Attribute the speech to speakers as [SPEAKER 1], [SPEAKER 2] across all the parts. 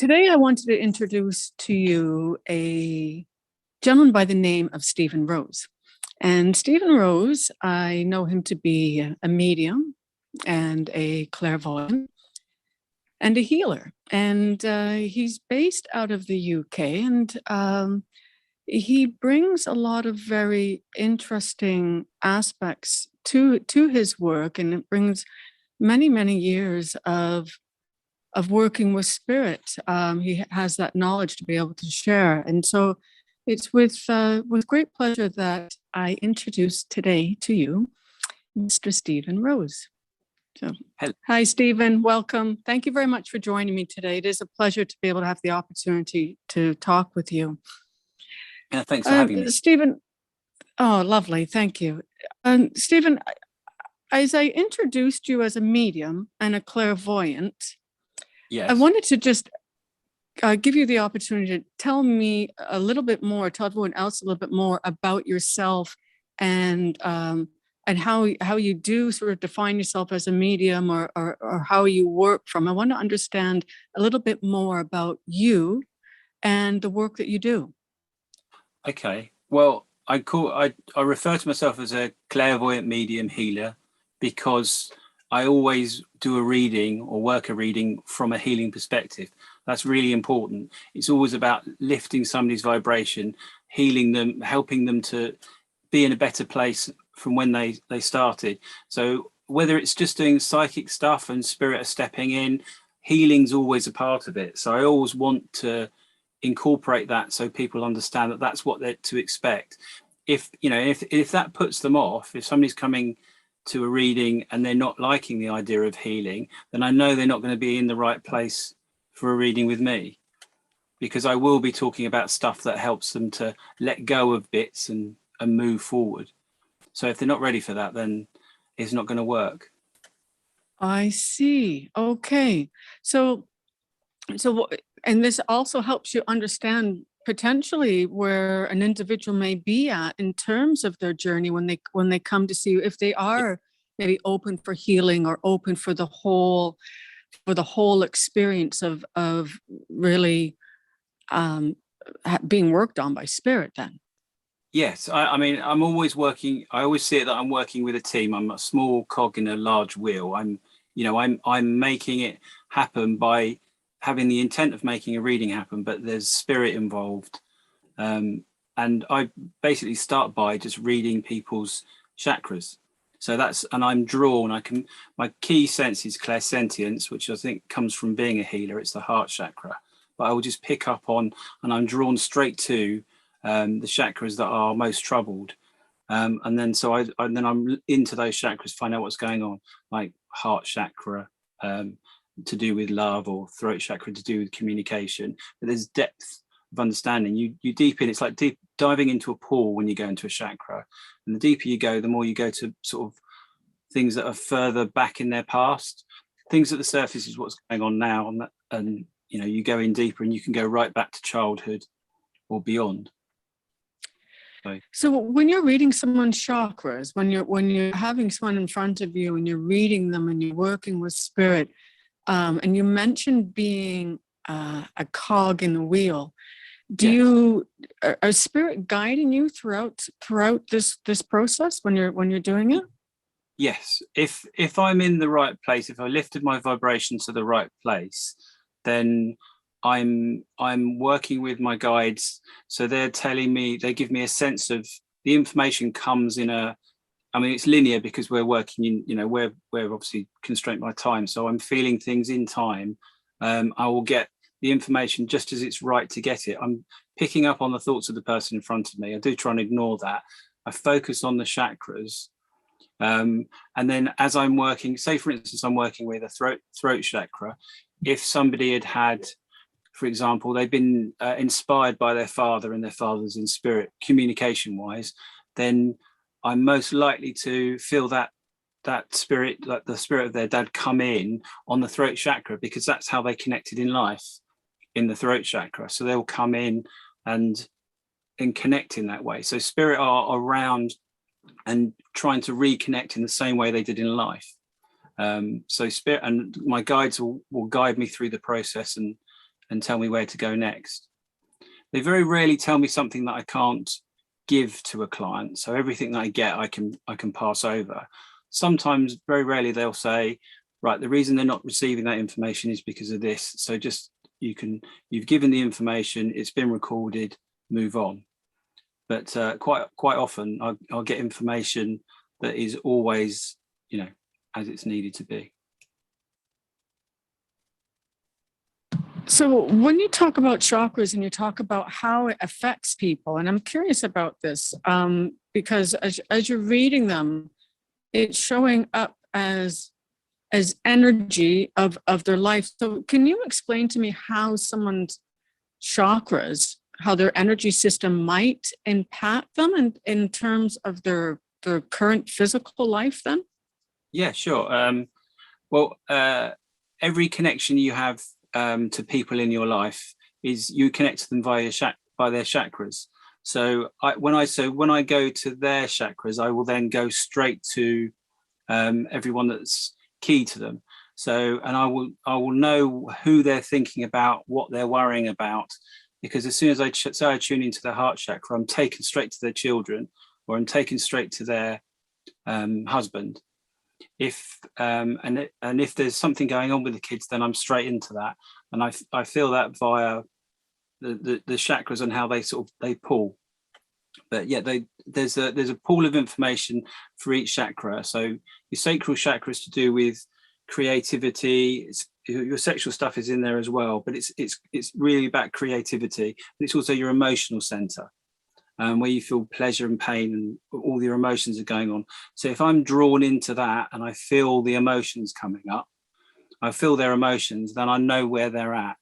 [SPEAKER 1] Today I wanted to introduce to you a gentleman by the name of Stephen Rose. And Stephen Rose, I know him to be a medium and a clairvoyant and a healer. And he's based out of the UK, and he brings a lot of very interesting aspects to his work, and it brings many, many years of working with spirit. He has that knowledge to be able to share. And so it's with great pleasure that I introduce today to you Mr. Stephen Rose. So,
[SPEAKER 2] hello.
[SPEAKER 1] Hi, Stephen. Welcome. Thank you very much for joining me today. It is a pleasure to be able to have the opportunity to talk with you.
[SPEAKER 2] Yeah, thanks for having me.
[SPEAKER 1] Stephen, oh, lovely. Thank you. Stephen, as I introduced you as a medium and a clairvoyant,
[SPEAKER 2] yes,
[SPEAKER 1] I wanted to just give you the opportunity to tell me a little bit more, tell everyone else a little bit more about yourself and how you do sort of define yourself as a medium or how you work from. I want to understand a little bit more about you and the work that you do.
[SPEAKER 2] Okay. Well, I refer to myself as a clairvoyant medium healer because I always do a reading or work a reading from a healing perspective. That's really important. It's always about lifting somebody's vibration, healing them, helping them to be in a better place from when they started. So whether it's just doing psychic stuff and spirit are stepping in, healing's always a part of it. So I always want to incorporate that so people understand that that's what they're to expect. If that puts them off, if somebody's coming to a reading and they're not liking the idea of healing, then I know they're not going to be in the right place for a reading with me, because I will be talking about stuff that helps them to let go of bits and move forward. So if they're not ready for that, then it's not going to work.
[SPEAKER 1] I see. Okay. So, and this also helps you understand potentially where an individual may be at in terms of their journey when they come to see you, if they are maybe open for healing or open for the whole experience of really being worked on by spirit then.
[SPEAKER 2] Yes, I mean, I'm always working. I always see it that I'm working with a team. I'm a small cog in a large wheel. I'm making it happen by having the intent of making a reading happen, but there's spirit involved. And I basically start by just reading people's chakras. So and I'm drawn. My key sense is clairsentience, which I think comes from being a healer. It's the heart chakra. But I will just pick up on, and I'm drawn straight to the chakras that are most troubled. And then I'm into those chakras, find out what's going on, like heart chakra to do with love, or throat chakra to do with communication. But there's depth of understanding. You deepen. It's like deep diving into a pool when you go into a chakra, and the deeper you go, the more you go to sort of things that are further back in their past. Things at the surface is what's going on now, and you go in deeper, and you can go right back to childhood or beyond.
[SPEAKER 1] So when you're reading someone's chakras, when you're having someone in front of you and you're reading them and you're working with spirit, and you mentioned being a cog in the wheel, are spirit guiding you throughout this process when you're doing it?
[SPEAKER 2] Yes, if I'm in the right place, if I lifted my vibration to the right place, then I'm working with my guides. So they're telling me, they give me a sense of the information comes in it's linear because we're working in, we're obviously constrained by time. So I'm feeling things in time. I will get the information just as it's right to get it. I'm picking up on the thoughts of the person in front of me. I do try and ignore that. I focus on the chakras. And then as I'm working, say for instance, I'm working with a throat chakra. If somebody had, for example, they've been inspired by their father and their father's in spirit, communication wise, then I'm most likely to feel that spirit, like the spirit of their dad, come in on the throat chakra, because that's how they connected in life, in the throat chakra. So they'll come in and connect in that way. So spirit are around and trying to reconnect in the same way they did in life. So spirit and my guides will guide me through the process and and tell me where to go next. They very rarely tell me something that I can't give to a client. So everything that I get, I can pass over. Sometimes, very rarely, they'll say, right, the reason they're not receiving that information is because of this. So just, you've given the information, it's been recorded, move on. But quite often I'll get information that is always, as it's needed to be.
[SPEAKER 1] So when you talk about chakras and you talk about how it affects people, and I'm curious about this, because as you're reading them, it's showing up as energy of their life. So can you explain to me how someone's chakras, how their energy system might impact them in terms of their current physical life then?
[SPEAKER 2] Yeah, sure. Well, every connection you have to people in your life is you connect to them via their chakras. So when I go to their chakras, I will then go straight to everyone that's key to them. So, and I will know who they're thinking about, what they're worrying about, because as soon as I tune into their heart chakra, I'm taken straight to their children, or I'm taken straight to their husband. If there's something going on with the kids, then I'm straight into that, and I feel that via the chakras and how they pull. But yeah, there's a pool of information for each chakra. So your sacral chakra is to do with creativity. Your sexual stuff is in there as well, but it's really about creativity. But it's also your emotional center, where you feel pleasure and pain and all your emotions are going on. So if I'm drawn into that and I feel the emotions coming up, I feel their emotions, then I know where they're at,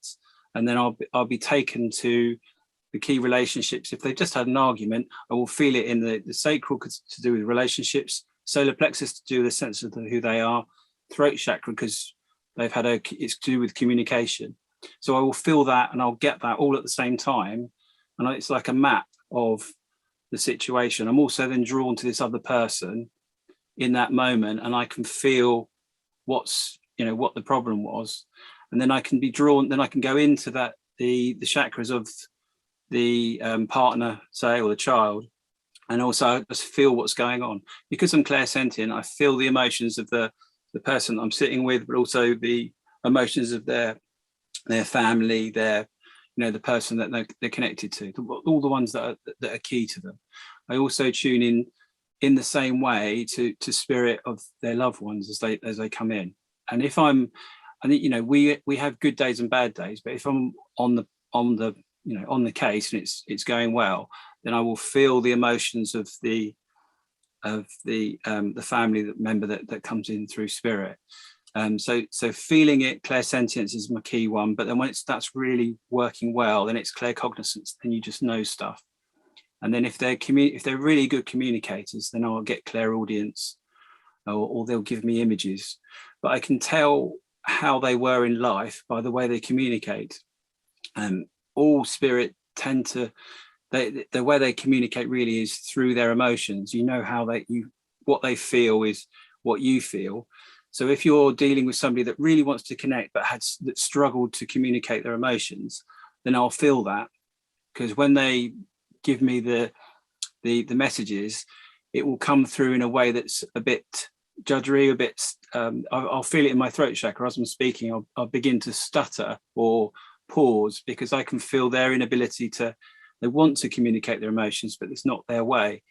[SPEAKER 2] and then I'll be taken to the key relationships. If they've just had an argument, I will feel it in the sacral to do with relationships, solar plexus to do with the sense of who they are, throat chakra because they've had it's to do with communication. So I will feel that and I'll get that all at the same time, and it's like a map of the situation. I'm also then drawn to this other person in that moment, and I can feel what the problem was, and then I can be drawn. Then I can go into that the chakras of the partner, say, or the child, and also just feel what's going on. Because I'm clairsentient, I feel the emotions of the person I'm sitting with, but also the emotions of their family, the person that they're connected to, all the ones that are key to them. I also tune in the same way to spirit of their loved ones as they come in. And if I think we have good days and bad days, but if I'm on the case and it's going well, then I will feel the emotions of the family member that comes in through spirit. So feeling it, clairsentience is my key one. But then when that's really working well, then it's claircognizance. Then you just know stuff. And then if they're really good communicators, then I'll get clairaudience, or they'll give me images. But I can tell how they were in life by the way they communicate. All spirit tend to, the way they communicate really is through their emotions. You know how what they feel is what you feel. So if you're dealing with somebody that really wants to connect but that struggled to communicate their emotions, then I'll feel that, because when they give me the messages, it will come through in a way that's a bit judgery, a bit. I'll feel it in my throat chakra as I'm speaking. I'll begin to stutter or pause because I can feel their inability to. They want to communicate their emotions, but it's not their way.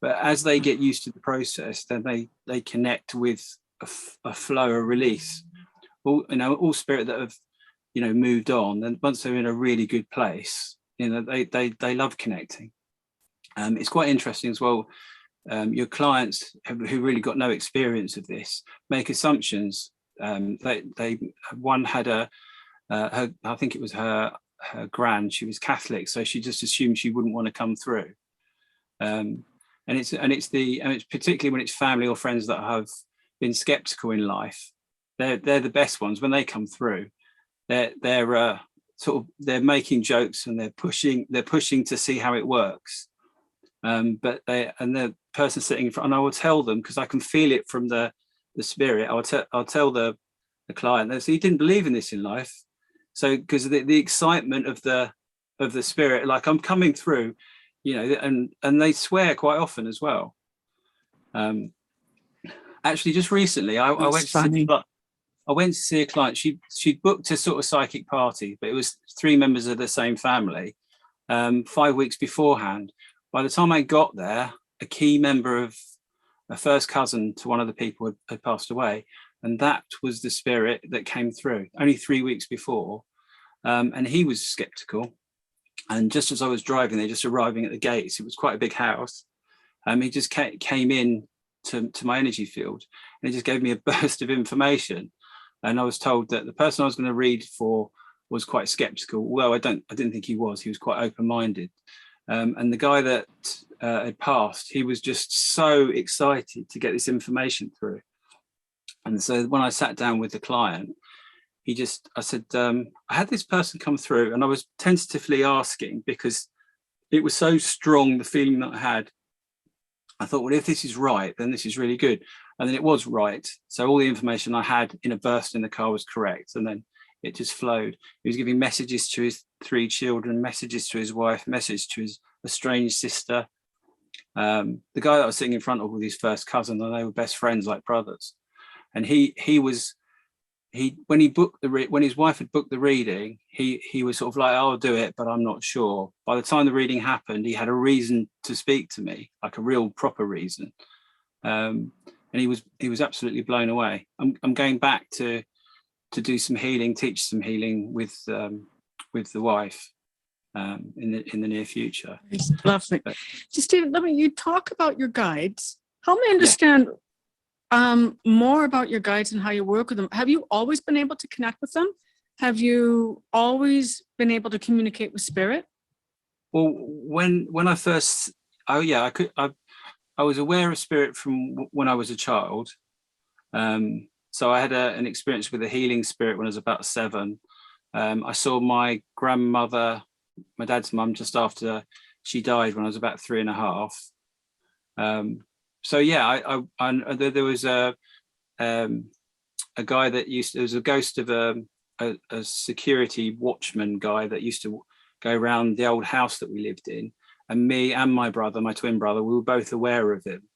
[SPEAKER 2] But as they get used to the process, then they connect with a flow, a release. All spirit that have moved on, and once they're in a really good place, they love connecting. It's quite interesting as well. Your clients who really got no experience of this make assumptions. One had I think it was her gran. She was Catholic, so she just assumed she wouldn't want to come through. And it's particularly when it's family or friends that have been skeptical in life. They're the best ones when they come through. They're making jokes and they're pushing to see how it works. But the person sitting in front, and I will tell them, because I can feel it from the spirit. I'll tell the client that he didn't believe in this in life. So because the excitement of the spirit, like I'm coming through, you know, and they swear quite often as well. Actually, just recently, I went to see, I went to see a client. She'd booked a sort of psychic party, but it was 3 members of the same family. 5 weeks beforehand. By the time I got there, a key member of a first cousin to one of the people had passed away, and that was the spirit that came through only 3 weeks before. And he was skeptical. And just as I was driving, they're just arriving at the gates. It was quite a big house. He just came in to my energy field, and he just gave me a burst of information. And I was told that the person I was going to read for was quite skeptical. Well, I didn't think he was. He was quite open-minded. And the guy that had passed, he was just so excited to get this information through. And so when I sat down with the client, I said, I had this person come through, and I was tentatively asking because it was so strong, the feeling that I had. I thought, well, if this is right, then this is really good. And then it was right. So all the information I had in a burst in the car was correct. And then it just flowed. He was giving messages to his 3 children, messages to his wife, messages to his estranged sister. The guy that I was sitting in front of with his first cousin, and they were best friends like brothers. And when his wife had booked the reading, he was sort of like, I'll do it, but I'm not sure. By the time the reading happened, he had a reason to speak to me, like a real proper reason. And he was absolutely blown away. I'm going back to do some healing, teach some healing with the wife in the near future.
[SPEAKER 1] It's lovely. So Stephen, you talk about your guides. Help me understand more about your guides and how you work with them. Have you always been able to connect with them? Have you always been able to communicate with spirit?
[SPEAKER 2] Well, when I first, I was aware of spirit from when I was a child. So I had an experience with a healing spirit when I was about 7. I saw my grandmother, my dad's mum, just after she died when I was about 3.5. So yeah, there was a guy that there was a ghost of a security watchman guy that used to go around the old house that we lived in, and me and my brother, my twin brother, we were both aware of him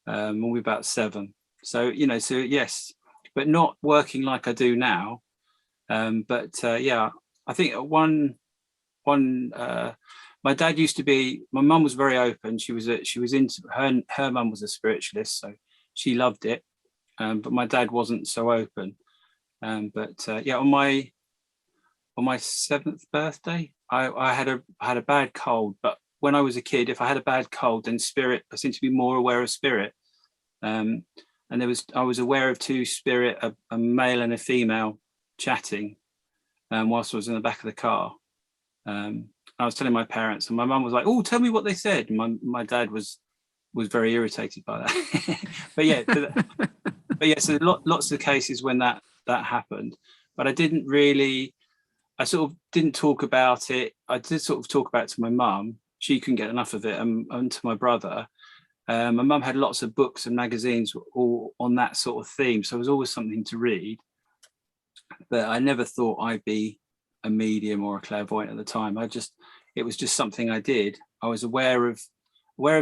[SPEAKER 2] when we were about 7. So so yes, but not working like I do now. Yeah, I think my dad used to be. My mum was very open. She was into her mum was a spiritualist, so she loved it. But my dad wasn't so open. Yeah, on my 7th birthday, I had a bad cold. But when I was a kid, if I had a bad cold, then spirit, I seemed to be more aware of spirit. And I was aware of 2 spirit, a male and a female, chatting whilst I was in the back of the car. I was telling my parents, and my mum was like, "Oh, tell me what they said." And my dad was very irritated by that. but yeah, so lots of cases when that happened, but I sort of didn't talk about it. I did sort of talk about it to my mum. She couldn't get enough of it, and to my brother. My mum had lots of books and magazines all on that sort of theme, so it was always something to read. But I never thought I'd be a medium or a clairvoyant at the time. It was just something I did. I was aware of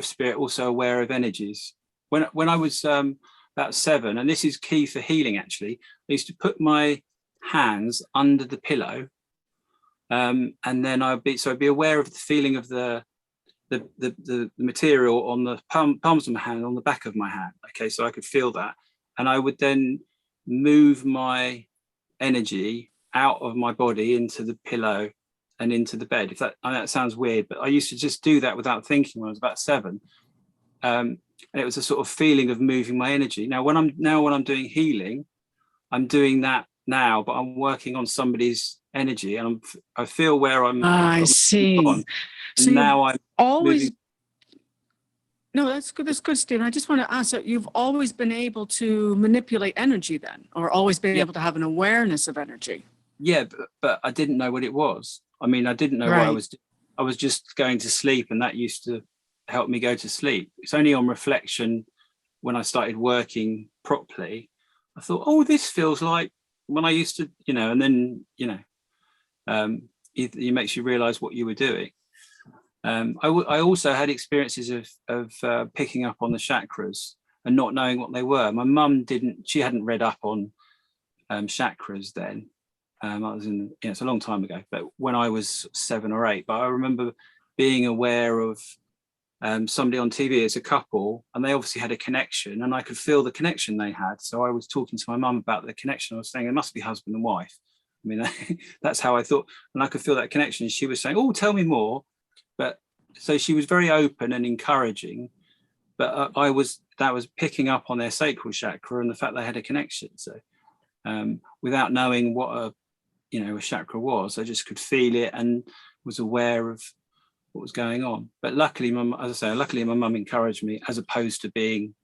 [SPEAKER 2] spirit, also aware of energies. When I was about 7, and this is key for healing actually, I used to put my hands under the pillow, and then I'd be aware of the feeling of the material on the palms of my hand, on the back of my hand. Okay, so I could feel that, and I would then move my energy out of my body into the pillow and into the bed. I know that sounds weird, but I used to just do that without thinking when I was about 7. And it was a sort of feeling of moving my energy. Now when I'm doing healing, I'm doing that now, but I'm working on somebody's energy, and I feel where I'm.
[SPEAKER 1] I see.
[SPEAKER 2] So now I'm
[SPEAKER 1] always
[SPEAKER 2] moving.
[SPEAKER 1] No, that's good. That's good, Stephen. I just want to ask that you've always been able to manipulate energy then, or always been able to have an awareness of energy.
[SPEAKER 2] Yeah, but I didn't know what it was. I mean, I didn't know what I was doing. I was just going to sleep, and that used to help me go to sleep. It's only on reflection, when I started working properly, I thought, oh, this feels like when I used to, and then, it makes you realize what you were doing. I also had experiences of picking up on the chakras and not knowing what they were. My mum she hadn't read up on chakras then. I was it's a long time ago, but when I was 7 or 8, but I remember being aware of somebody on TV as a couple, and they obviously had a connection, and I could feel the connection they had. So I was talking to my mum about the connection. I was saying it must be husband and wife. I mean, that's how I thought, and I could feel that connection. She was saying, "Oh, tell me more." But so she was very open and encouraging, but that was picking up on their sacral chakra and the fact they had a connection. So without knowing what a chakra was, I just could feel it and was aware of what was going on. But luckily, my mum encouraged me, as opposed to being,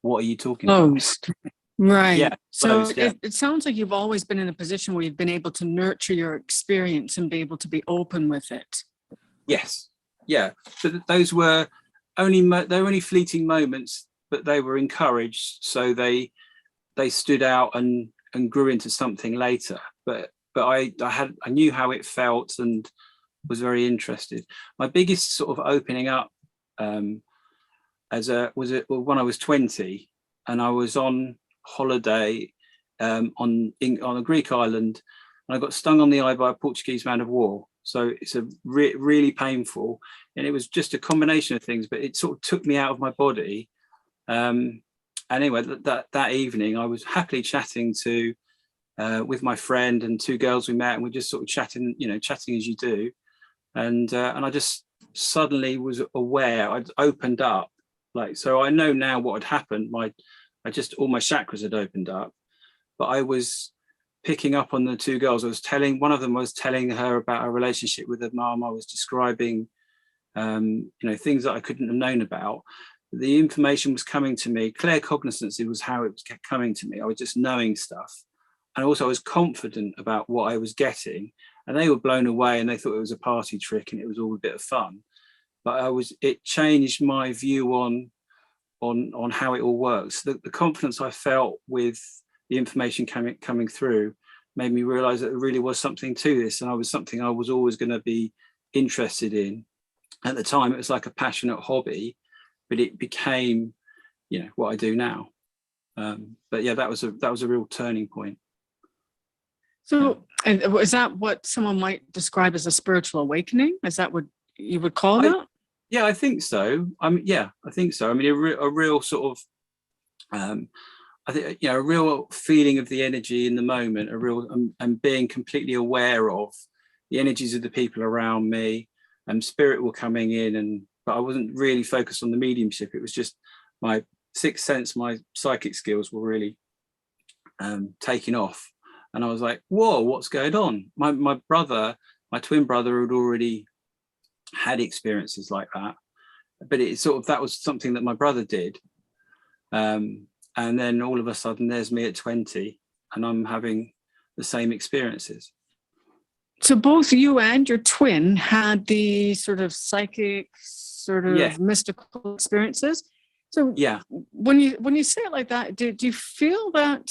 [SPEAKER 2] "What are you talking about?"
[SPEAKER 1] Right.
[SPEAKER 2] Yeah.
[SPEAKER 1] So
[SPEAKER 2] Closed, yeah.
[SPEAKER 1] it sounds like you've always been in a position where you've been able to nurture your experience and be able to be open with it.
[SPEAKER 2] Yes. Yeah. But those were only fleeting moments, but they were encouraged, so they stood out and grew into something later. But I knew how it felt and was very interested. My biggest sort of opening up was when I was 20, and I was on holiday on a Greek island, and I got stung on the eye by a Portuguese man of war. So it's really painful, and it was just a combination of things, but it sort of took me out of my body. Anyway, that evening I was happily chatting with my friend and 2 girls we met, and we just sort of chatting as you do, and I just suddenly was aware. I'd opened up, so I know now what had happened. All my chakras had opened up, but I was picking up on the 2 girls. One of them was telling her about her relationship with her mum. I was describing things that I couldn't have known about. The information was coming to me. Claircognizance, it was how it kept coming to me. I was just knowing stuff. And also I was confident about what I was getting, and they were blown away, and they thought it was a party trick and it was all a bit of fun. But it changed my view on how it all works. The confidence I felt with the information coming through made me realize that there really was something to this, and I was always going to be interested in. At the time, it was like a passionate hobby, but it became, what I do now. But yeah, that was a real turning point.
[SPEAKER 1] So, and is that what someone might describe as a spiritual awakening? Is that what you would call that?
[SPEAKER 2] Yeah, I think so. I think so. I mean, a real sort of, I think, a real feeling of the energy in the moment, and being completely aware of the energies of the people around me, and spirit were coming in, but I wasn't really focused on the mediumship. It was just my sixth sense, my psychic skills were really taking off. And I was like, whoa, what's going on? My twin brother had already had experiences like that, but that was something that my brother did. And then all of a sudden there's me at 20 and I'm having the same experiences.
[SPEAKER 1] So both you and your twin had the sort of psychic, sort of mystical experiences. So
[SPEAKER 2] yeah,
[SPEAKER 1] when you say it like that, do you feel that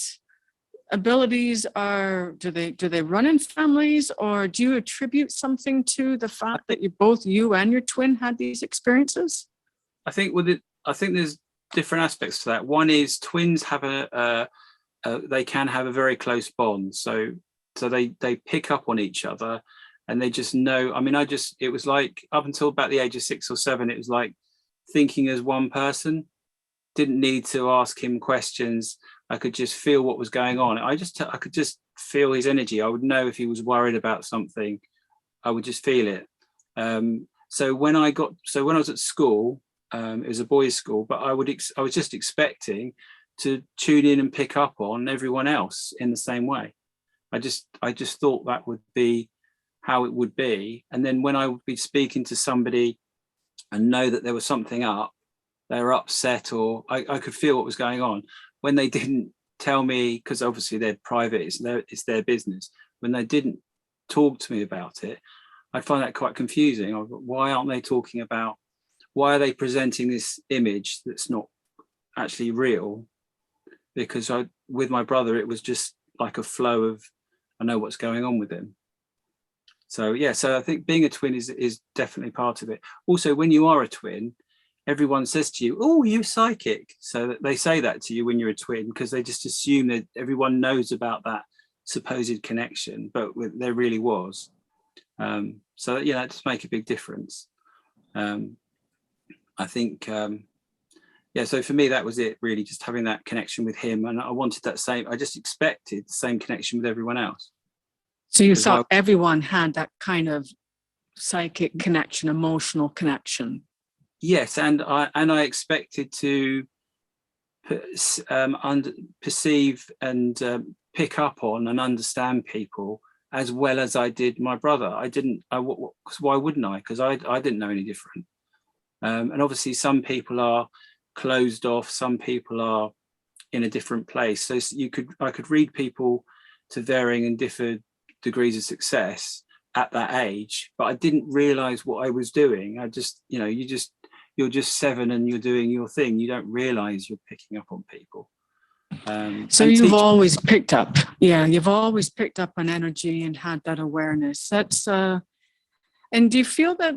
[SPEAKER 1] abilities do they run in families, or do you attribute something to the fact that you and your twin had these experiences?
[SPEAKER 2] I think there's different aspects to that. One is twins have they can have a very close bond, so they pick up on each other, and they just know. I mean, it was like up until about the age of 6 or 7, it was like thinking as one person. Didn't need to ask him questions. I could just feel what was going on. I could just feel his energy. I would know if he was worried about something. I would just feel it. So when I was at school, it was a boys' school, but I was just expecting to tune in and pick up on everyone else in the same way. I just thought that would be how it would be. And then when I would be speaking to somebody and know that there was something up, they were upset, or I could feel what was going on. When they didn't tell me, because obviously they're private, it's their business. When they didn't talk to me about it, I find that quite confusing. Why aren't they talking about, why are they presenting this image that's not actually real? Because with my brother, it was just like a flow of, I know what's going on with him. So yeah, so I think being a twin is definitely part of it. Also, when you are a twin, everyone says to you, "Oh, you're psychic." So that they say that to you when you're a twin, because they just assume that everyone knows about that supposed connection, but there really was. So yeah, that does make a big difference. I think, yeah, so for me, that was it really, just having that connection with him. And I wanted that same, I just expected the same connection with everyone else.
[SPEAKER 1] So you thought everyone had that kind of psychic connection, emotional connection.
[SPEAKER 2] Yes, and I expected to perceive and pick up on and understand people as well as I did my brother. Why wouldn't I? Because I didn't know any different. And obviously some people are closed off, some people are in a different place. So I could read people to varying and different degrees of success at that age, but I didn't realize what I was doing. I just, you're just 7 and you're doing your thing. You don't realize you're picking up on people.
[SPEAKER 1] So you've always picked up, you've always picked up on energy and had that awareness. That's, and do you feel that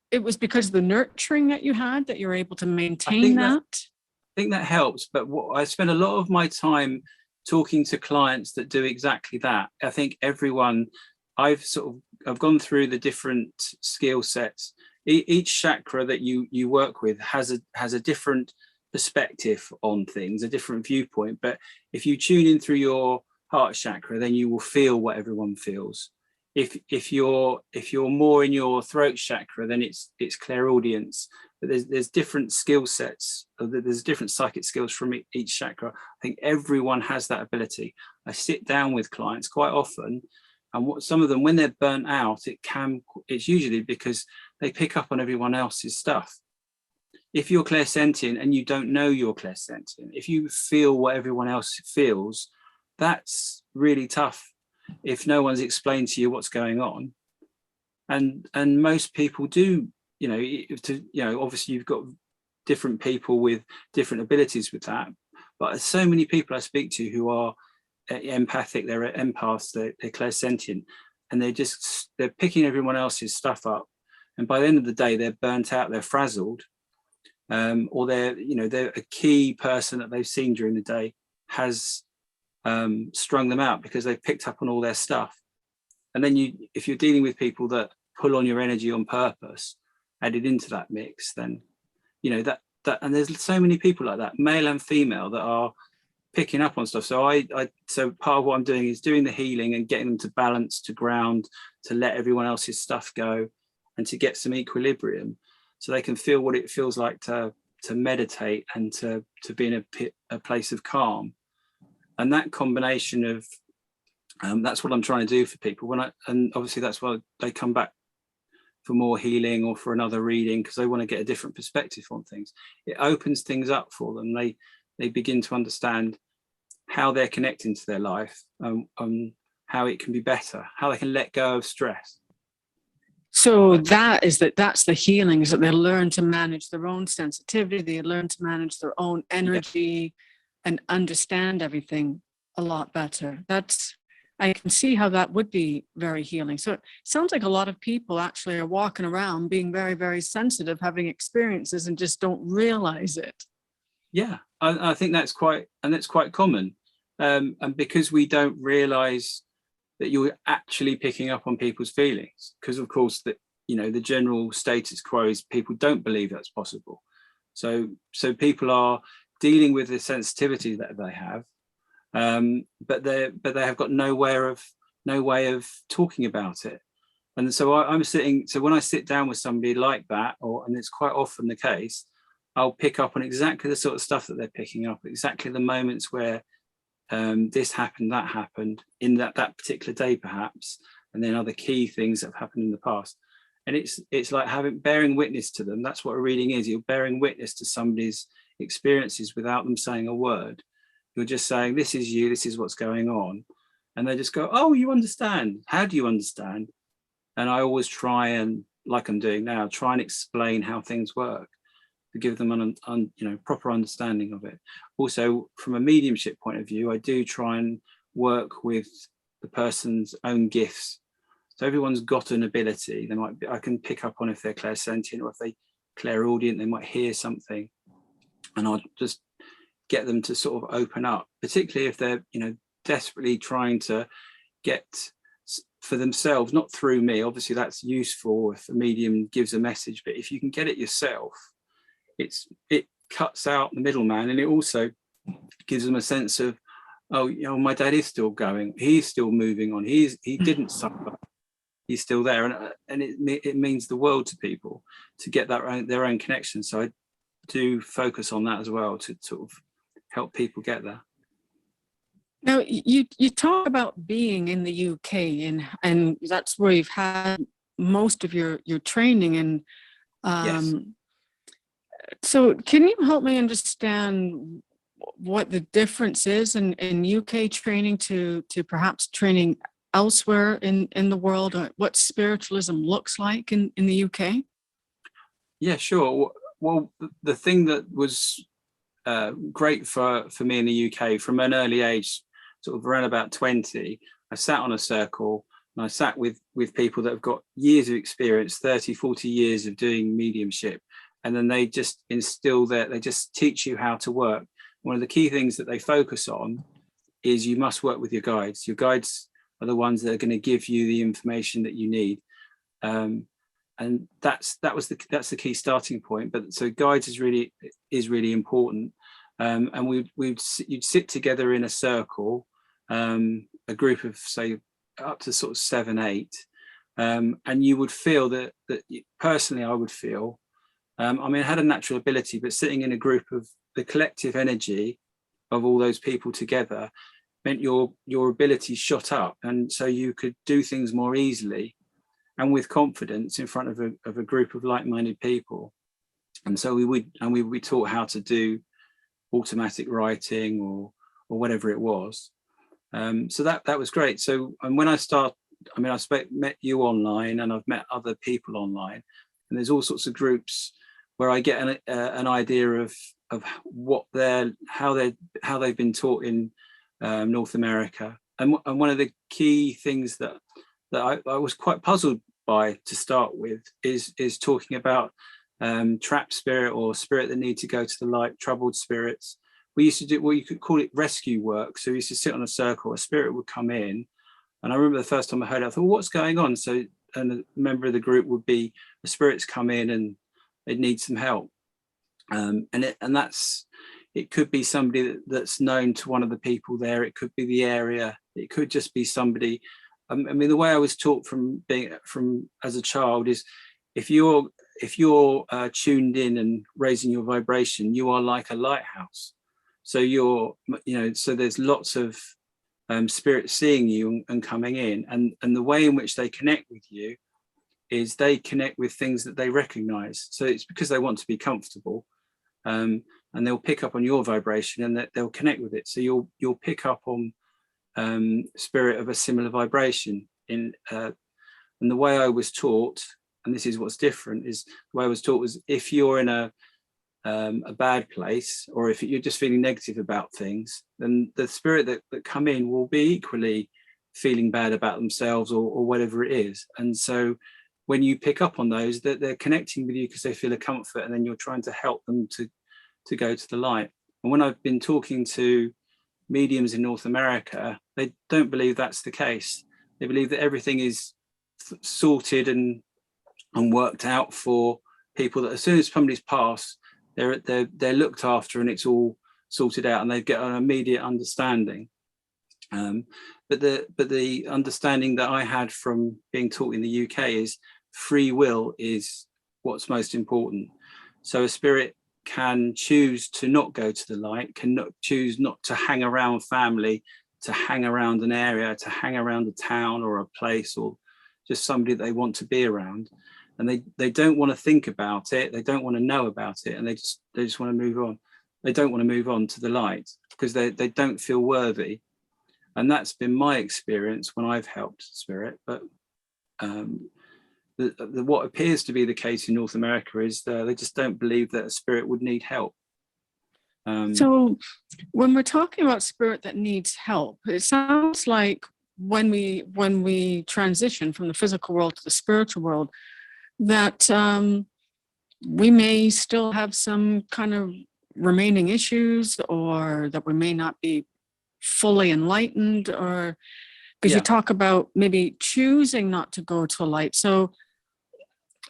[SPEAKER 1] it was because of the nurturing that you had that you're able to maintain that?
[SPEAKER 2] I think that helps, but I spend a lot of my time talking to clients that do exactly that. I think everyone, I've gone through the different skill sets. Each chakra that you work with has a different perspective on things, a different viewpoint. But if you tune in through your heart chakra, then you will feel what everyone feels. If you're more in your throat chakra, then it's clairaudience. But there's different skill sets. There's different psychic skills from each chakra. I think everyone has that ability. I sit down with clients quite often, and some of them, when they're burnt out, it's usually because they pick up on everyone else's stuff. If you're clairsentient and you don't know you're clairsentient, if you feel what everyone else feels, that's really tough if no one's explained to you what's going on. And most people do, obviously you've got different people with different abilities with that, but there's so many people I speak to who are empathic, they're empaths, they're clairsentient, and they're picking everyone else's stuff up, and by the end of the day they're burnt out, they're frazzled, or they're a key person that they've seen during the day has strung them out because they've picked up on all their stuff. And then if you're dealing with people that pull on your energy on purpose, added into that mix, then that and there's so many people like that, male and female, that are picking up on stuff. So so part of what I'm doing is doing the healing and getting them to balance, to ground, to let everyone else's stuff go, and to get some equilibrium, so they can feel what it feels like to meditate and to be in a place of calm. And that combination of that's what I'm trying to do for people. And obviously that's why they come back for more healing or for another reading, because they want to get a different perspective on things. It opens things up for them. They begin to understand how they're connecting to their life, how it can be better, how they can let go of stress.
[SPEAKER 1] So that's the healing, is that they learn to manage their own sensitivity, they learn to manage their own energy, and understand everything a lot better. I can see how that would be very healing. So it sounds like a lot of people actually are walking around being very, very sensitive, having experiences, and just don't realize it. Yeah,
[SPEAKER 2] I think that's quite common. And because we don't realize that you're actually picking up on people's feelings, because of course the general status quo is people don't believe that's possible. So people are dealing with the sensitivity that they have, but they have got no way of talking about it. And so when I sit down with somebody like that, and it's quite often the case, I'll pick up on exactly the sort of stuff that they're picking up, exactly the moments where this happened, that happened in that particular day perhaps, and then other key things that have happened in the past. And it's like bearing witness to them. That's what a reading is. You're bearing witness to somebody's experiences without them saying a word. You're just saying, this is you, this is what's going on. And they just go, oh, you understand. How do you understand? And I always try and, like I'm doing now, try and explain how things work, to give them an proper understanding of it. Also, from a mediumship point of view, I do try and work with the person's own gifts. So everyone's got an ability. They might be, I can pick up on if they're clairsentient, or if they clairaudient, they might hear something, and I'll just get them to sort of open up, particularly if they're, you know, desperately trying to get for themselves, not through me. Obviously that's useful if a medium gives a message, but if you can get it yourself, it cuts out the middleman, and it also gives them a sense of, oh, you know, my dad is still going, he's still moving on, he didn't suffer, he's still there, and it means the world to people to get their own connection. So I do focus on that as well, to sort of help people get there.
[SPEAKER 1] Now, you talk about being in the UK, and that's where you've had most of your training. And
[SPEAKER 2] Yes.
[SPEAKER 1] so can you help me understand what the difference is in UK training to perhaps training elsewhere in the world, or what spiritualism looks like in the UK? Yeah,
[SPEAKER 2] sure. Well, the thing that was great for me in the UK from an early age, sort of around about 20, I sat on a circle, and I sat with people that have got years of experience, 30, 40 years of doing mediumship. And then they just instill that, they just teach you how to work. One of the key things that they focus on is you must work with your guides. Your guides are the ones that are going to give you the information that you need. And that's the key starting point. But so guides is really important. And you'd sit together in a circle, a group of, say, up to sort of 7, 8, and you would feel that personally, I would feel, I mean, I had a natural ability, but sitting in a group of the collective energy of all those people together meant your ability shot up, and so you could do things more easily and with confidence in front of a group of like-minded people. And so we would be taught how to do automatic writing or whatever it was. So that was great. So, and when I met you online, and I've met other people online, and there's all sorts of groups where I get an idea of what how they've been taught in North America. And one of the key things that I was quite puzzled by to start with is talking about trapped spirit, or spirit that need to go to the light, troubled spirits. We used to do what you could call it rescue work. So we used to sit on a circle, a spirit would come in. And I remember the first time I heard it, I thought, what's going on? So, and a member of the group would be, the spirits come in and they need some help. And it could be somebody that's known to one of the people there. It could be the area. It could just be somebody. I mean, the way I was taught from as a child is, if you're tuned in and raising your vibration, you are like a lighthouse. So so there's lots of spirits seeing you and coming in, and the way in which they connect with you is they connect with things that they recognize. So it's because they want to be comfortable, and they'll pick up on your vibration, and they'll connect with it. So you'll pick up on spirit of a similar vibration. And the way I was taught, and this is what's different, is the way I was taught was, if you're in a bad place, or if you're just feeling negative about things, then the spirit that come in will be equally feeling bad about themselves or whatever it is. And so when you pick up on those, that they're connecting with you because they feel a comfort, and then you're trying to help them to go to the light. And when I've been talking to mediums in North America, they don't believe that's the case. They believe that everything is sorted and worked out for people, that as soon as somebody's passed, they're looked after and it's all sorted out, and they get an immediate understanding. But the understanding that I had from being taught in the UK is free will is what's most important. So a spirit can choose to not go to the light, choose not to hang around family, to hang around an area, to hang around a town or a place, or just somebody they want to be around. And they don't want to think about it, they don't want to know about it, and they just want to move on. They don't want to move on to the light because they don't feel worthy. And that's been my experience when I've helped spirit. But what appears to be the case in North America is they just don't believe that a spirit would need help.
[SPEAKER 1] So when we're talking about spirit that needs help, it sounds like when we transition from the physical world to the spiritual world, that we may still have some kind of remaining issues, or that we may not be fully enlightened, or because you talk about maybe choosing not to go to light. So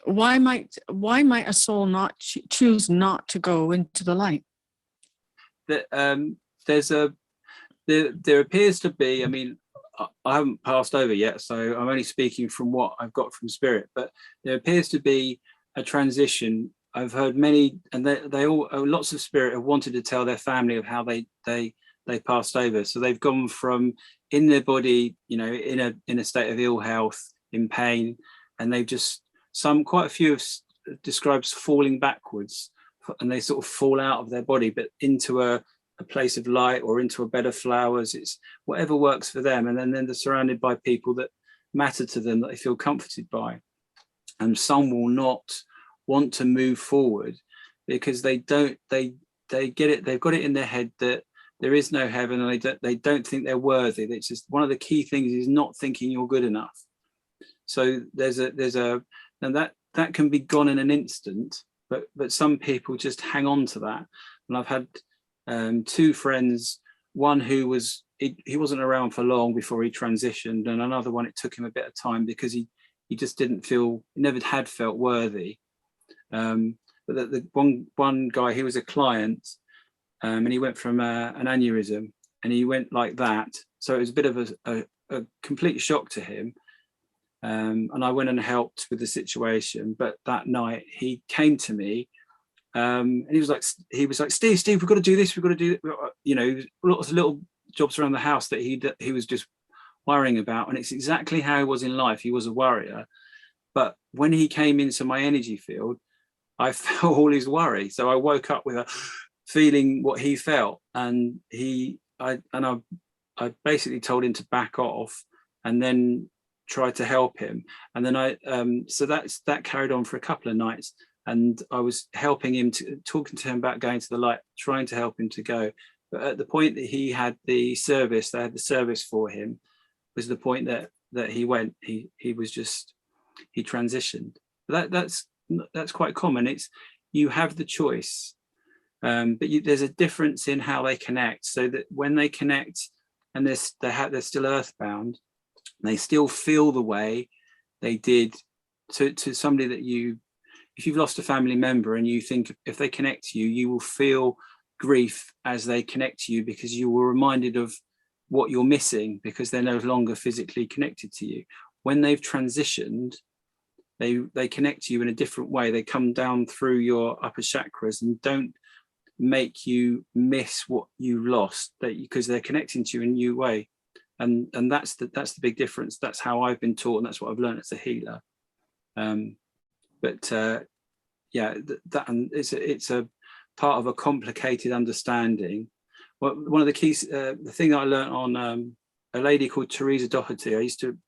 [SPEAKER 1] why might a soul not choose not to go into the light?
[SPEAKER 2] There appears to be, I mean, I haven't passed over yet, so I'm only speaking from what I've got from spirit, but there appears to be a transition. I've heard many, and they all, lots of spirit have wanted to tell their family of how they passed over. So they've gone from in their body, you know, in a state of ill health, in pain, and they've just, quite a few have described falling backwards, and they sort of fall out of their body, but into a place of light or into a bed of flowers. It's whatever works for them. And then they're surrounded by people that matter to them, that they feel comforted by. And some will not want to move forward because they get it, they've got it in their head that there is no heaven, and they don't think they're worthy. It's just one of the key things is not thinking you're good enough. So and that can be gone in an instant, but some people just hang on to that. And I've had two friends, one who he wasn't around for long before he transitioned, and another one, it took him a bit of time because he just didn't feel, he never had felt worthy. But the one guy, he was a client, and he went from an aneurysm, and he went like that. So it was a bit of a complete shock to him. And I went and helped with the situation. But that night he came to me, and he was like, Steve, we've got to do this. We've got to do, you know, lots of little jobs around the house that he was just worrying about. And it's exactly how he was in life. He was a worrier. But when he came into my energy field, I felt all his worry. So I woke up with a feeling what he felt, and I basically told him to back off, and then tried to help him. And then so that carried on for a couple of nights, and I was helping him, talking to him about going to the light, trying to help him to go. But at the point that he had the service, they had the service for him, was the point that he went. He transitioned. That's quite common. It's, you have the choice, but there's a difference in how they connect. So that when they connect and they're still earthbound, they still feel the way they did to somebody that if you've lost a family member, and you think if they connect to you, you will feel grief as they connect to you, because you were reminded of what you're missing, because they're no longer physically connected to you. When they've transitioned, they connect to you in a different way. They come down through your upper chakras and don't make you miss what you lost, because they're connecting to you in a new way. And that's the big difference. That's how I've been taught, and that's what I've learned as a healer. Yeah, and it's a part of a complicated understanding. Well, one of the keys, the thing I learned on a lady called Teresa Doherty,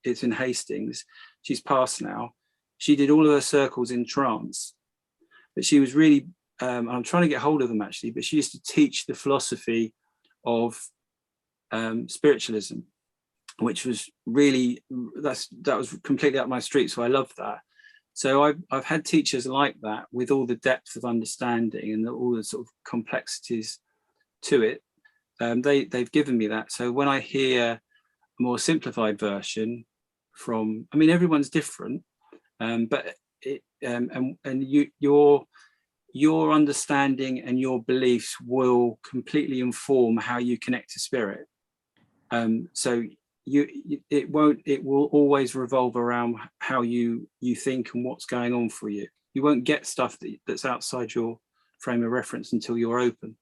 [SPEAKER 2] it's in Hastings. She's passed now. She did all of her circles in trance, but she was really, I'm trying to get hold of them actually, but she used to teach the philosophy of spiritualism, which was really, that was completely up my street. So I love that. So I've had teachers like that, with all the depth of understanding and all the sort of complexities to it. They've given me that. So when I hear a more simplified version from, I mean, everyone's different, but your understanding and your beliefs will completely inform how you connect to spirit. So it will always revolve around how you think and what's going on for you. You won't get stuff that's outside your frame of reference until you're open.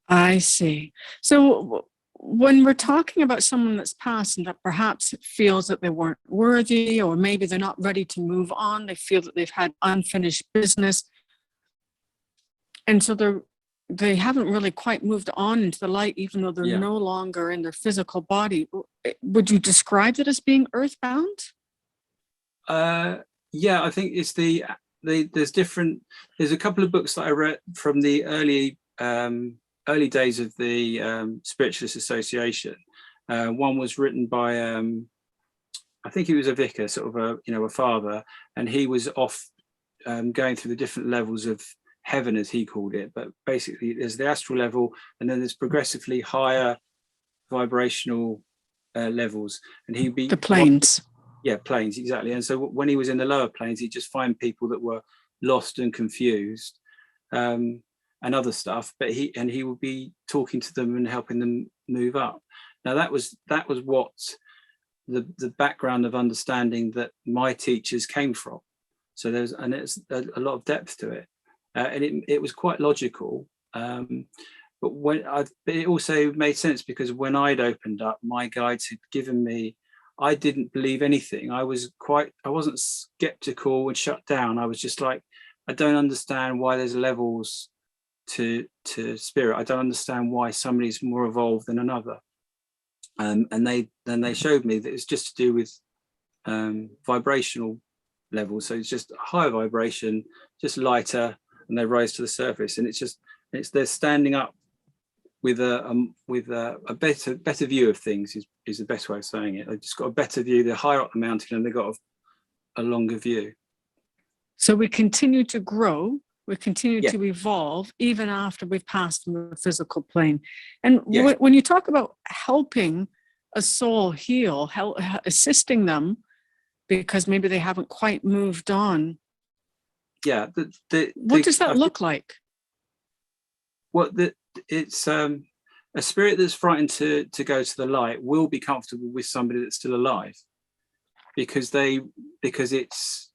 [SPEAKER 1] I see. So when we're talking about someone that's passed and that perhaps feels that they weren't worthy, or maybe they're not ready to move on, they feel that they've had unfinished business, and so they haven't really quite moved on into the light, even though they're no longer in their physical body. Would you describe it as being earthbound?
[SPEAKER 2] Yeah, I think it's there's a couple of books that I read from the early days of the Spiritualist Association, One was written by I think he was a vicar, sort of a father, and he was off going through the different levels of heaven, as he called it. But basically, there's the astral level, and then there's progressively higher vibrational levels, and he'd be
[SPEAKER 1] the planes.
[SPEAKER 2] Yeah, planes, exactly. And so when he was in the lower planes, he'd just find people that were lost and confused, and other stuff. But he would be talking to them and helping them move up. Now that was what the background of understanding that my teachers came from. So there's a lot of depth to it, and it was quite logical. But it also made sense, because when I'd opened up, my guides had given me. I didn't believe anything. I wasn't skeptical and shut down. I was just like, I don't understand why there's levels to spirit. I don't understand why somebody's more evolved than another. And they showed me that it's just to do with vibrational levels. So it's just higher vibration, just lighter, and they rise to the surface. And they're standing up with a better view of things is the best way of saying it. They've just got a better view. They're higher up the mountain, and they've got a longer view.
[SPEAKER 1] So we continue to grow. We continue to evolve even after we've passed from the physical plane. And when you talk about helping a soul heal, assisting them because maybe they haven't quite moved on.
[SPEAKER 2] Yeah.
[SPEAKER 1] What does that look like?
[SPEAKER 2] It's a spirit that's frightened to go to the light will be comfortable with somebody that's still alive, because it's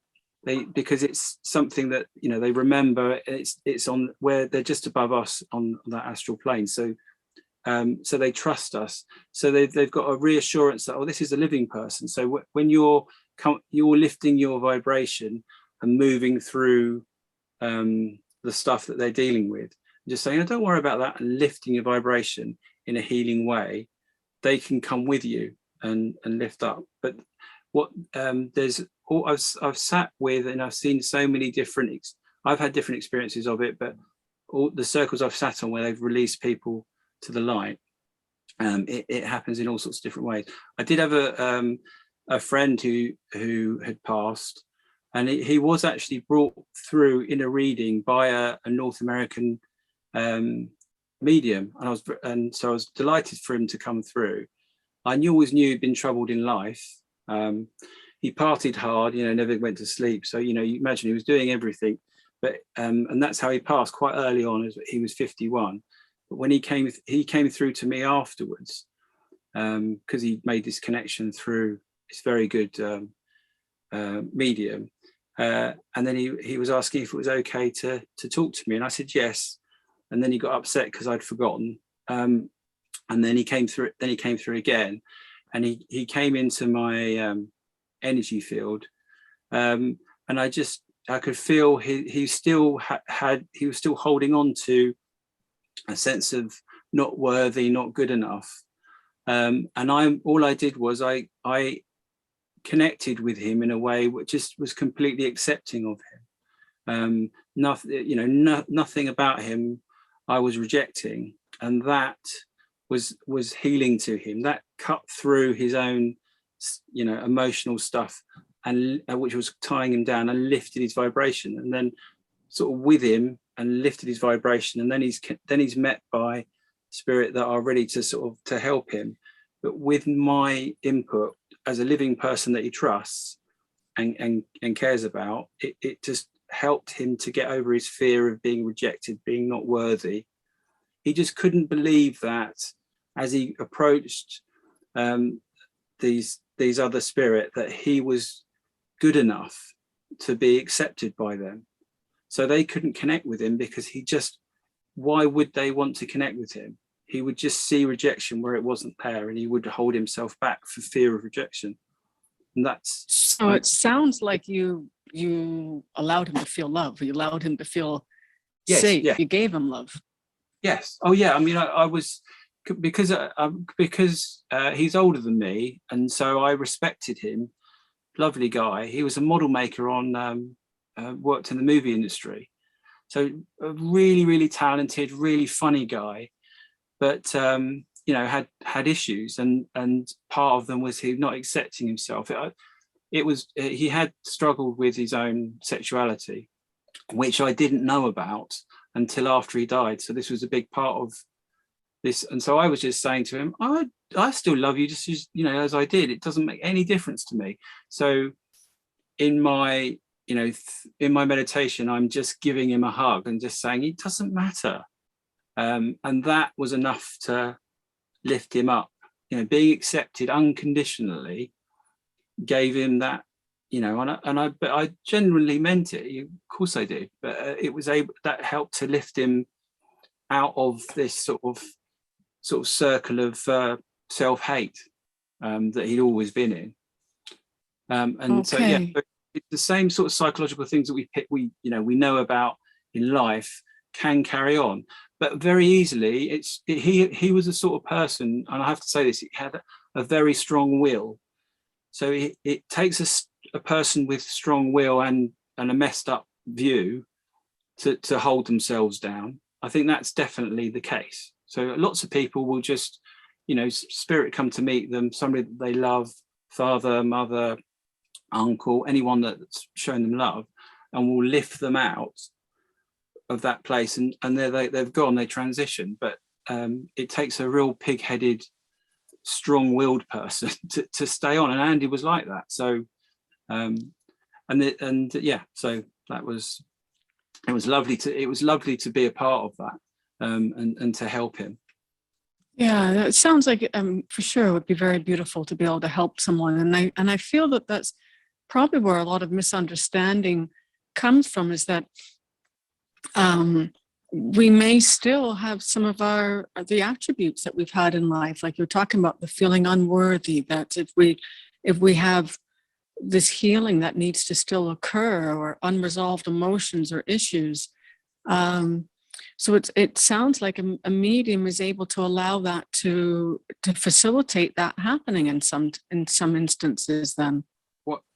[SPEAKER 2] something that they remember. It's on where they're just above us on that astral plane, so they trust us, so they've got a reassurance that, oh, this is a living person. So when you're lifting your vibration and moving through the stuff that they're dealing with, just saying, oh, don't worry about that, and lifting your vibration in a healing way, they can come with you and lift up. But I've sat with, and I've seen so many different, I've had different experiences of it, but all the circles I've sat on where they've released people to the light, it happens in all sorts of different ways. I did have a friend who had passed, and he was actually brought through in a reading by a North American medium, and so I was delighted for him to come through. I always knew he'd been troubled in life. He partied hard, never went to sleep. So, you imagine he was doing everything, but and that's how he passed quite early on, as he was 51. But when he came through to me afterwards, because he made this connection through this very good medium, and then he was asking if it was okay to talk to me, and I said yes. And then he got upset because I'd forgotten. And then he came through. Then he came through again, and he came into my energy field, and I could feel he still he was still holding on to a sense of not worthy, not good enough. And all I did was I connected with him in a way which just was completely accepting of him. Nothing about him I was rejecting, and that was healing to him. That cut through his own emotional stuff, and which was tying him down, and lifted his vibration, and then sort of with him and lifted his vibration, and then he's met by spirit that are ready to help him, but with my input as a living person that he trusts and cares about. It just helped him to get over his fear of being rejected, being not worthy. He just couldn't believe that as he approached these other spirit, that he was good enough to be accepted by them. So they couldn't connect with him, because why would they want to connect with him? He would just see rejection where it wasn't there, and he would hold himself back for fear of rejection. And that's
[SPEAKER 1] so. It sounds like you allowed him to feel love. You allowed him to feel safe. Yeah. You gave him love.
[SPEAKER 2] Yes. Oh yeah. I mean, I was, because he's older than me, and so I respected him. Lovely guy. He was a model maker on worked in the movie industry, so a really, really talented, really funny guy. But you know, had issues, and part of them was he not accepting himself. He had struggled with his own sexuality, which I didn't know about until after he died. So this was a big part of this. And so I was just saying to him, I still love you just as, you know, as I did. It doesn't make any difference to me. So in my, you know, in my meditation, I'm just giving him a hug and just saying, it doesn't matter. And that was enough to lift him up. You know, being accepted unconditionally gave him that, you know, but I genuinely meant it. Of course I did, but that helped to lift him out of this sort of circle of self-hate that he'd always been in. And so yeah, it's the same sort of psychological things that we know about in life can carry on, but very easily. He was a sort of person, and I have to say this, he had a very strong will. So it takes a person with strong will and a messed up view to hold themselves down. I think that's definitely the case. So lots of people will just, you know, spirit come to meet them, somebody that they love, father, mother, uncle, anyone that's shown them love, and will lift them out of that place, and they've gone, they transition. But it takes a real pig-headed, strong-willed person to stay on, and Andy was like that. So yeah, so it was lovely to be a part of that, and to help him.
[SPEAKER 1] Yeah, it sounds like for sure it would be very beautiful to be able to help someone, and I feel that that's probably where a lot of misunderstanding comes from, is that we may still have some of the attributes that we've had in life, like you're talking about, the feeling unworthy, that if we have this healing that needs to still occur, or unresolved emotions or issues. So it sounds like a medium is able to allow that to facilitate that happening in some instances then.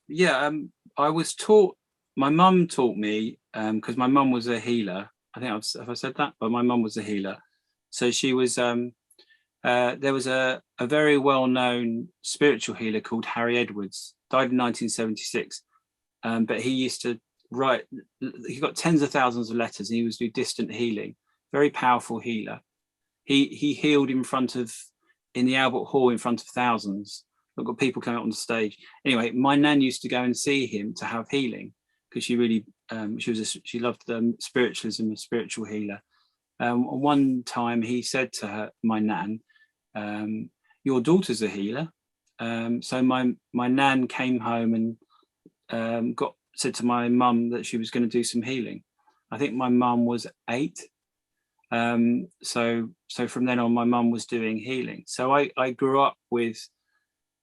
[SPEAKER 2] Yeah, I was taught, my mum taught me, because my mum was a healer. I think have I said that? But my mum was a healer. So she was, there was a very well-known spiritual healer called Harry Edwards, died in 1976. But he used to write, he got tens of thousands of letters, and he was do distant healing. Very powerful healer. He healed in the Albert Hall in front of thousands. I've got people coming up on the stage. Anyway, my nan used to go and see him to have healing, because she really she loved spiritualism, and spiritual healer. One time he said to her, my nan, your daughter's a healer. So my nan came home and said to my mum that she was going to do some healing. I think my mum was 8. So from then on, my mum was doing healing. So I grew up with,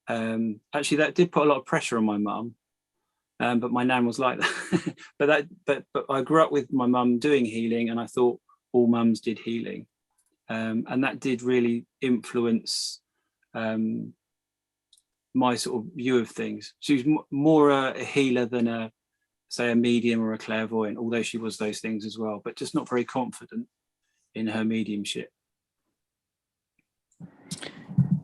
[SPEAKER 2] actually that did put a lot of pressure on my mum, but my nan was like that. but I grew up with my mum doing healing, and I thought all mums did healing, and that did really influence my sort of view of things. She was more a healer than a medium or a clairvoyant, although she was those things as well, but just not very confident in her mediumship.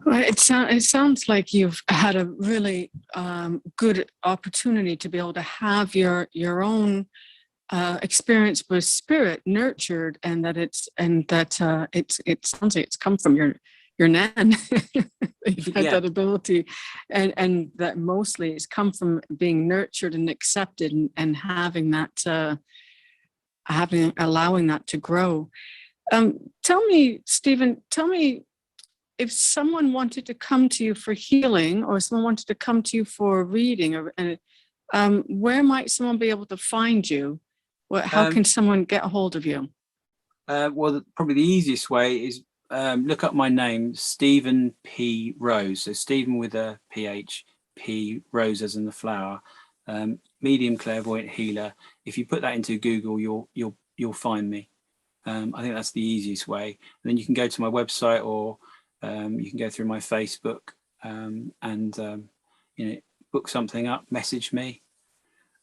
[SPEAKER 1] Well, it sounds like you've had a really good opportunity to be able to have your own experience with spirit nurtured, and that it sounds like it's come from your nan. You've had that ability, and that mostly it's come from being nurtured and accepted, and having that allowing that to grow. Tell me, Stephen, if someone wanted to come to you for healing, or someone wanted to come to you for a reading, where might someone be able to find you? How can someone get a hold of you?
[SPEAKER 2] Well, probably the easiest way is look up my name, Stephen P. Rose. So Stephen with a PH, P. Rose as in the flower. Medium clairvoyant healer. If you put that into Google, you'll find me. I think that's the easiest way. And then you can go to my website, or you can go through my Facebook, and book something up, message me.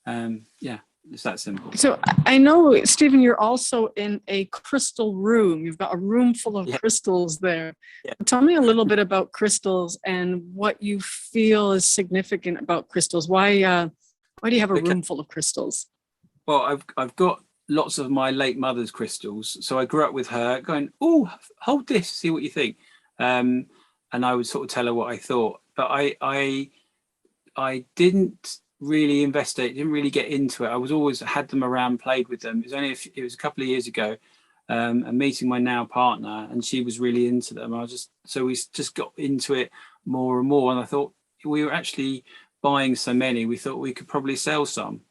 [SPEAKER 2] Yeah, It's that simple.
[SPEAKER 1] So I know, Stephen, you're also in a crystal room. You've got a room full of crystals there.
[SPEAKER 2] Yeah.
[SPEAKER 1] Tell me a little bit about crystals and what you feel is significant about crystals. Why do you have a room full of crystals?
[SPEAKER 2] Well, I've got lots of my late mother's crystals. So I grew up with her going, oh, hold this, see what you think. And I would sort of tell her what I thought. But I didn't really investigate, didn't really get into it. I was always had them around, played with them. It was a couple of years ago, and meeting my now partner, and she was really into them. So we just got into it more and more. And I thought, we were actually buying so many, we thought we could probably sell some.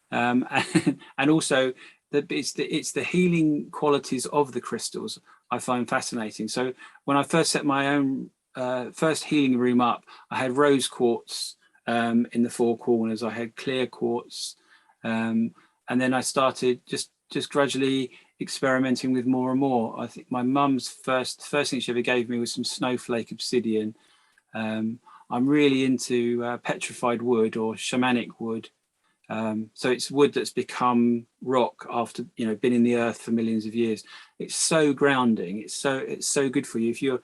[SPEAKER 2] And also it's the healing qualities of the crystals I find fascinating. So when I first set my own first healing room up, I had rose quartz in the four corners. I had clear quartz, and then I started just gradually experimenting with more and more. I think my mum's first thing she ever gave me was some snowflake obsidian. I'm really into petrified wood or shamanic wood. So it's wood that's become rock after been in the earth for millions of years. It's so grounding. It's so good for you. If you're,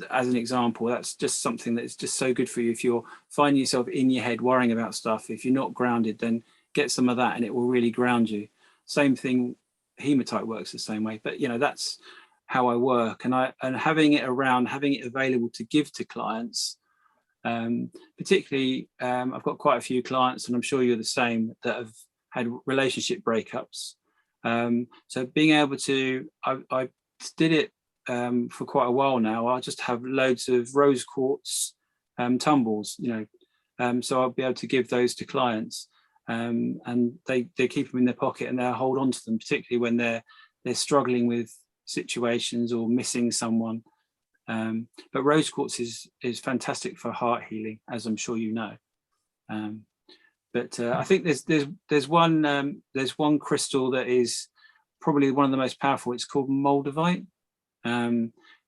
[SPEAKER 2] as an example, that's just something that's just so good for you. If you're finding yourself in your head worrying about stuff, if you're not grounded, then get some of that and it will really ground you. Same thing, hematite works the same way. But that's how I work, and having it around, having it available to give to clients. Particularly, I've got quite a few clients, and I'm sure you're the same, that have had relationship breakups. So being able to, I did it for quite a while now. I just have loads of rose quartz tumbles, so I'll be able to give those to clients, and they keep them in their pocket and they'll hold on to them, particularly when they're struggling with situations or missing someone. But rose quartz is fantastic for heart healing, as I'm sure you know. But I think there's one crystal that is probably one of the most powerful. It's called moldavite,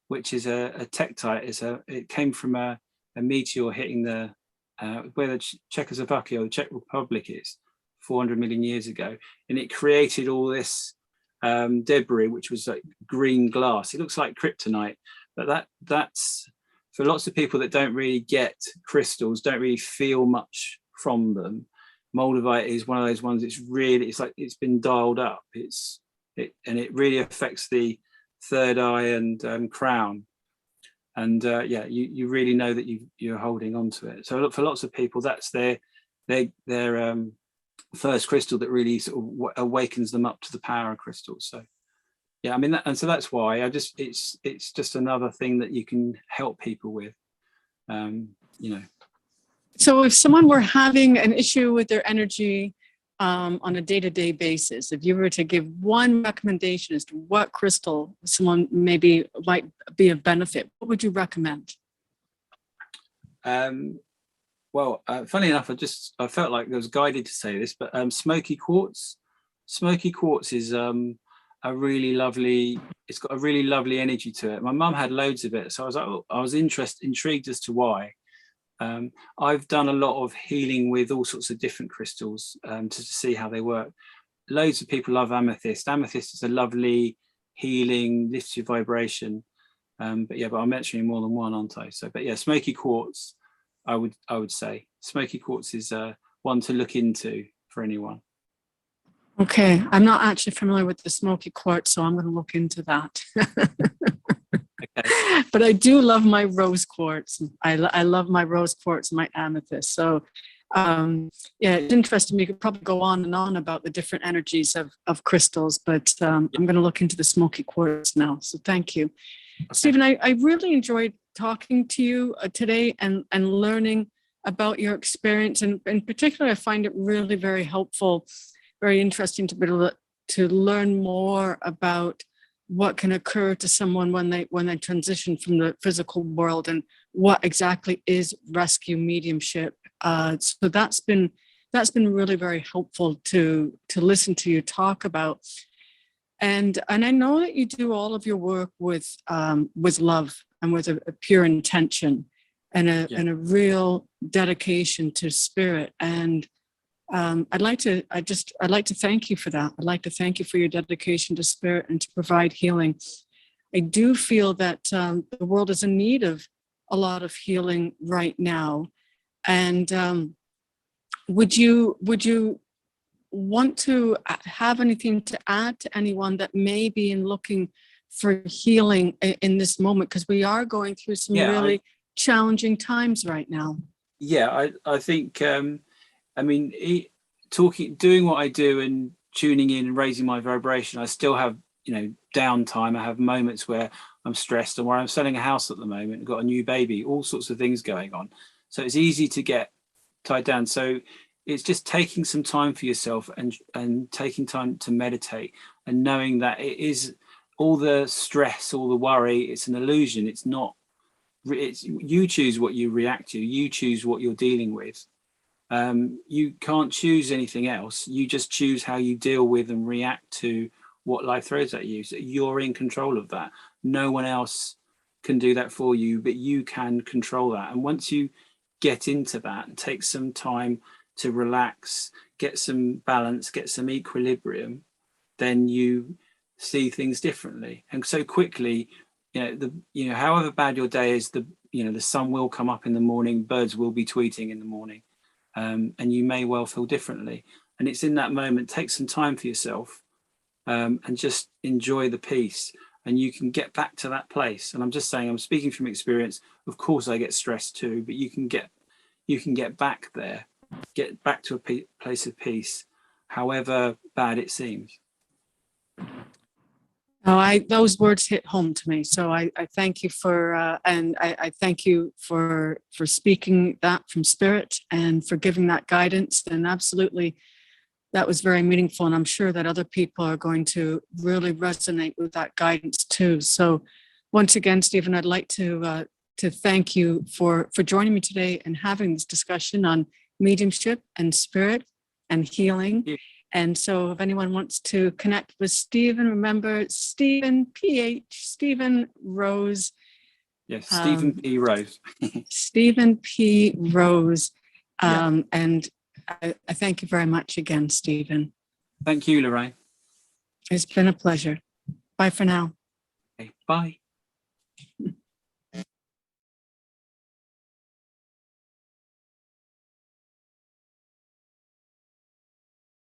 [SPEAKER 2] which is a tektite. It came from a meteor hitting where the Czechoslovakia or the Czech Republic is 400 million years ago, and it created all this debris, which was like green glass. It looks like kryptonite, but that's for lots of people that don't really get crystals, don't really feel much from them. Moldavite is one of those ones. It's like it's been dialed up. And it really affects the third eye and crown. And you really know that you're holding on to it. So for lots of people, that's their first crystal that really sort of awakens them up to the power of crystals. So yeah, I mean, so that's why it's just another thing that you can help people with,
[SPEAKER 1] So if someone were having an issue with their energy on a day-to-day basis, if you were to give one recommendation as to what crystal someone maybe might be of benefit, what would you recommend?
[SPEAKER 2] Well, funny enough, I felt like I was guided to say this, but smoky quartz. Smoky quartz is a really lovely. It's got a really lovely energy to it. My mum had loads of it, so I was intrigued as to why. I've done a lot of healing with all sorts of different crystals to see how they work. Loads of people love amethyst. Amethyst is a lovely healing, lifts your vibration. But I'm mentioning more than one, aren't I? So, but yeah, smoky quartz. I would say smoky quartz is one to look into for anyone.
[SPEAKER 1] Okay, I'm not actually familiar with the smoky quartz, so I'm going to look into that. Okay. But I do love my rose quartz. I love my rose quartz and my amethyst. So it's interesting. We could probably go on and on about the different energies of crystals, but I'm going to look into the smoky quartz now. So thank you. Okay. Stephen, I really enjoyed talking to you today and learning about your experience. And in particular, I find it really very helpful, very interesting to be able to learn more about what can occur to someone when they transition from the physical world and what exactly is rescue mediumship. So that's been really very helpful to listen to you talk about. And I know that you do all of your work with love and with a pure intention and a real dedication to spirit. And I'd like to thank you for that. I'd like to thank you for your dedication to spirit and to provide healing. I do feel that the world is in need of a lot of healing right now. And would you want to have anything to add to anyone that may be looking for healing in this moment? Because we are going through some really challenging times right now.
[SPEAKER 2] Yeah, I think, I mean, doing what I do and tuning in and raising my vibration, I still have, you know, downtime. I have moments where I'm stressed and where I'm selling a house at the moment. I've got a new baby, all sorts of things going on. So it's easy to get tied down. So it's just taking some time for yourself and taking time to meditate and knowing that it is all the stress, all the worry, it's an illusion. It's not, you choose what you react to, you choose what you're dealing with. You can't choose anything else. You just choose how you deal with and react to what life throws at you. So you're in control of that. No one else can do that for you, but you can control that. And once you get into that and take some time to relax, get some balance, get some equilibrium, then you see things differently. And so quickly, however bad your day is, the sun will come up in the morning, birds will be tweeting in the morning. And you may well feel differently. And it's in that moment, take some time for yourself and just enjoy the peace. And you can get back to that place. And I'm just saying, I'm speaking from experience. Of course, I get stressed too, but you can get back there, get back to a place of peace, however bad it seems.
[SPEAKER 1] Oh, those words hit home to me. So I thank you for, and I thank you for speaking that from spirit and for giving that guidance. And absolutely, that was very meaningful. And I'm sure that other people are going to really resonate with that guidance too. So once again, Stephen, I'd like to thank you for joining me today and having this discussion on mediumship and spirit and healing.
[SPEAKER 2] Yeah.
[SPEAKER 1] And so if anyone wants to connect with Stephen, remember Stephen Rose.
[SPEAKER 2] Yes, Stephen P. Rose.
[SPEAKER 1] Stephen P. Rose.
[SPEAKER 2] Yeah.
[SPEAKER 1] And I thank you very much again, Stephen.
[SPEAKER 2] Thank you, Lorraine.
[SPEAKER 1] It's been a pleasure. Bye for now.
[SPEAKER 2] Okay, bye.